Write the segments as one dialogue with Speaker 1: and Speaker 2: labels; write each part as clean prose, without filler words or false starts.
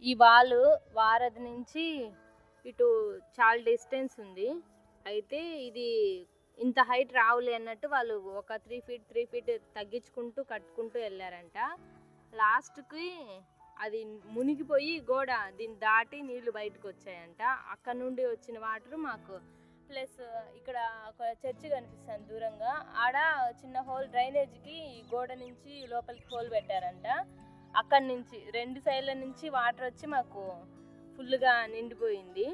Speaker 1: ఈ వాలు వారధి నుంచి ఇటు చాలా డిస్టెన్స్ ఉంది. అయితే ఇది ఇంత హైట్ రావులే అన్నట్టు వాళ్ళు ఒక 3 ఫీట్ తగ్గించుకుంటూ కట్టుకుంటూ వెళ్ళారంట. లాస్ట్కి అది మునిగిపోయి గోడ దీన్ని దాటి నీళ్లు బయటకు వచ్చాయంట. అక్కడ నుండి వచ్చిన వాటర్ మాకు ప్లస్ ఇక్కడ ఒక చర్చి కనిపిస్తుంది దూరంగా, ఆడ చిన్న హోల్ డ్రైనేజ్కి గోడ నుంచి లోపలికి హోల్ పెట్టారంట. అక్కడి నుంచి 2 సైడ్ల నుంచి వాటర్ వచ్చి మాకు ఫుల్గా నిండిపోయింది.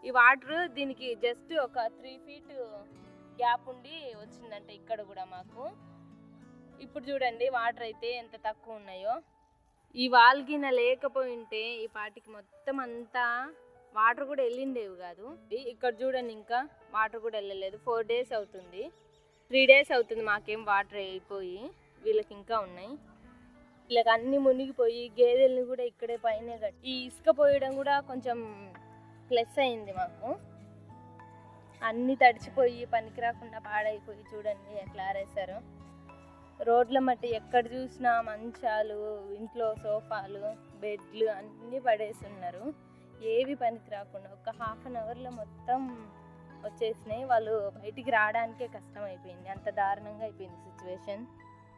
Speaker 1: ఈ వాటర్ దీనికి జస్ట్ ఒక 3 ఫీట్ గ్యాప్ ఉండి వచ్చిందంట ఇక్కడ కూడా మాకు. ఇప్పుడు చూడండి వాటర్ అయితే ఎంత తక్కువ ఉన్నాయో. ఈ వాల్గిన లేకపోయింటే ఈ పాటికి మొత్తం అంతా వాటర్ కూడా వెళ్ళిండేవి కాదు. ఇక్కడ చూడండి ఇంకా వాటర్ కూడా వెళ్ళలేదు. 4 days అవుతుంది, 3 days అవుతుంది మాకేం వాటర్ అయిపోయి. వీళ్ళకి ఇంకా ఉన్నాయి. వీళ్ళకి అన్నీ మునిగిపోయి గేదెల్ని కూడా ఇక్కడే పైన కట్టి ఈ ఇసుక పోయడం కూడా కొంచెం ప్లస్ అయింది మాకు. అన్నీ తడిచిపోయి పనికి రాకుండా పాడైపోయి చూడండి ఎట్లా ఆరేసారో. రోడ్ల మట్టి ఎక్కడ చూసినా మంచాలు, ఇంట్లో సోఫాలు, బెడ్లు అన్నీ పడేస్తున్నారు. ఏవి పనికి రాకుండా ఒక 1/2 అవర్లో మొత్తం వచ్చేసినాయి. వాళ్ళు బయటికి రావడానికే కష్టం అయిపోయింది, అంత దారుణంగా అయిపోయింది సిచ్యువేషన్.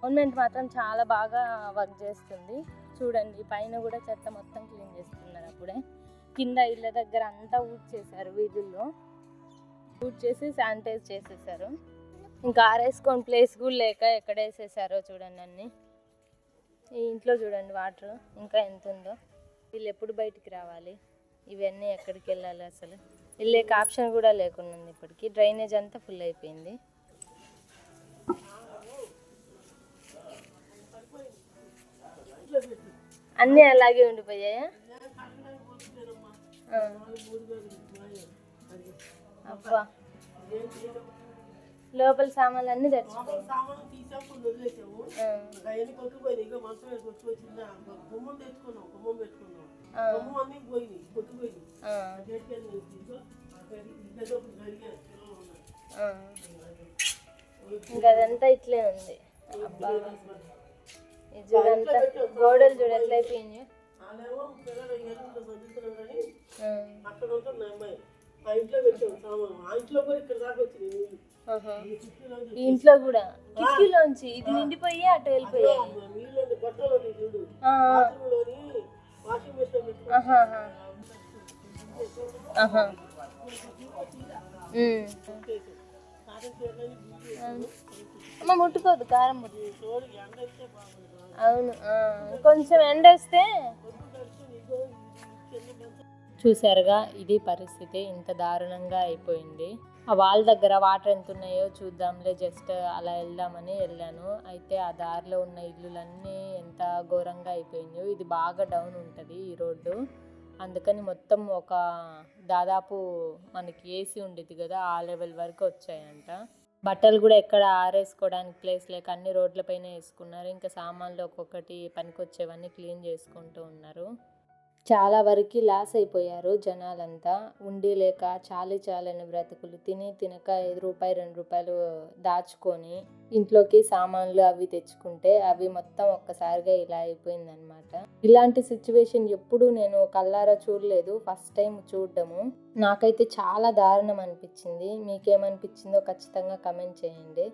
Speaker 1: గవర్నమెంట్ మాత్రం చాలా బాగా వర్క్ చేస్తుంది. చూడండి పైన కూడా చెత్త మొత్తం క్లీన్ చేస్తున్నారు. అప్పుడే కింద ఇళ్ళ దగ్గర అంతా ఊడ్చేశారు, వీధుల్లో ఊడ్చేసి శానిటైజ్ చేసేసారు. ఇంకా ఆరేసుకొని ప్లేస్ కూడా లేక ఎక్కడ వేసేసారో చూడండి అన్నీ. ఈ ఇంట్లో చూడండి వాటర్ ఇంకా ఎంత ఉందో. వీళ్ళు ఎప్పుడు బయటికి రావాలి, ఇవన్నీ ఎక్కడికి వెళ్ళాలి, అసలు వెళ్ళేక ఆప్షన్ కూడా లేకుండా ఉంది. ఇప్పటికి డ్రైనేజ్ అంతా ఫుల్ అయిపోయింది. అన్నీ అలాగే ఉండిపోయాయా? అబ్బా, లోపల సామాన్లు అన్నీ తెచ్చిపోయాయి. ఇంకా అదంతా ఇట్లే ఉంది. అబ్బా, చూడంతా గోడలు చూడ ఎట్లా అయిపోయింది. ఈ ఇంట్లో కూడా కిటికీలోంచి ఇది నిండిపోయి అటు వెళ్ళిపోయాయి. అమ్మ ముట్టుకోదు, కారం అవును, కొంచెం ఎండ వస్తే. చూసారుగా, ఇది పరిస్థితి. ఇంత దారుణంగా అయిపోయింది. ఆ వాల్ దగ్గర వాటర్ ఎంత ఉన్నాయో చూద్దాంలే, జస్ట్ అలా వెళ్దామని వెళ్ళాను. అయితే ఆ దారిలో ఉన్న ఇల్లులన్నీ ఎంత ఘోరంగా అయిపోయినాయో. ఇది బాగా డౌన్ ఉంటుంది ఈ రోడ్డు, అందుకని మొత్తం ఒక దాదాపు మనకి ఏసీ ఉండేది కదా, ఆ లెవెల్ వరకు వచ్చాయంట. బట్టలు కూడా ఎక్కడ ఆరేసుకోవడానికి ప్లేస్ లేక అన్ని రోడ్లపైన వేసుకున్నారు. ఇంకా సామాన్లు ఒక్కొక్కటి పనికొచ్చేవన్నీ క్లీన్ చేసుకుంటూ ఉన్నారు. చాలా వరకు లాస్ అయిపోయారు జనాలంతా. ఉండి లేక చాలని బ్రతుకులు, తిని తినక రూపాయి 2 రూపాయలు దాచుకొని ఇంట్లోకి సామాన్లు అవి తెచ్చుకుంటే అవి మొత్తం ఒక్కసారిగా ఇలా అయిపోయిందనమాట. ఇలాంటి సిచ్యువేషన్ ఎప్పుడు నేను కళ్ళారా చూడలేదు, ఫస్ట్ టైం చూడడము. నాకైతే చాలా దారుణం అనిపించింది. మీకేమనిపించిందో ఖచ్చితంగా కమెంట్ చేయండి.